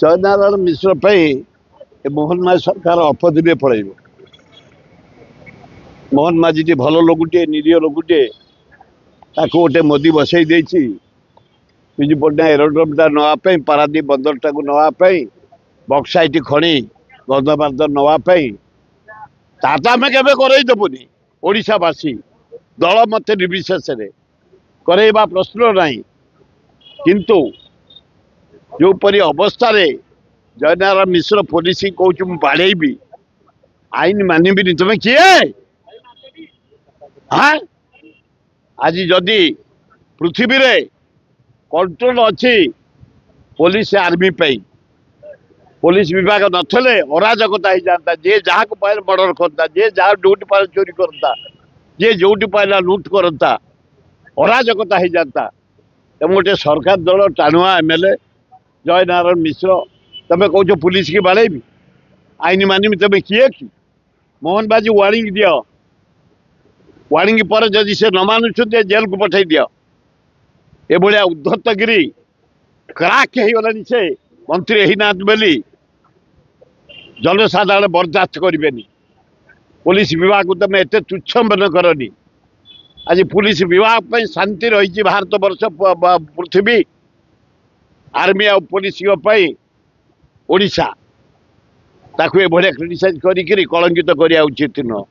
जयनारायण मिश्र मोहन माझी सरकार अपदिने पड़े मोहन माझी टी भल लोकटे निरीह लोकटे गोटे मोदी बसई विजु पट्टनायक एरोड्रम नापी पारादीप बंदर टाक नापी बक्साइट खଣି गंधमार्द नापी आम केबुनि ओडावासी दल मत निर्विशेष करवा प्रश्न ना किंतु जोपरी अवस्था जयनारायण मिश्र पुलिस कौन बाड़ेबी आईन मानविनी तुम्हें किए हाँ आज जदि पृथ्वी रे कंट्रोल अच्छी पुलिस आर्मी पुलिस विभाग नथले अराजकता हो जाता जे जहाँ को पाए मर्डर करता जे जहाँ जोटी पाए चोरी करता जे जोटी पाइला लुट करता अराजकता हो जाता तुम गोटे सरकार दल टाणुआ एमएलए जयनारायण मिश्र तमें कौच पुलिस की बाड़ेबी आईन मानवी तुम्हें किए कि मोहन बाजी वार्निंग दियो वार्निंग पर जदि से न मानुच जेल को पठे दियो ए भाया उद्धतगिरी क्राक हो से मंत्री होना बोली जनसाधारण बर्दाश्त करें पुलिस विभाग को तुम एत तुच्छ मन करनी आज पुलिस विभाग शांति रही भारत वर्ष पृथ्वी आर्मी आ पुलिस ओडिशा ताकू ए भाया क्रिटिसाइज करी कलंकित करवा उचित नुह।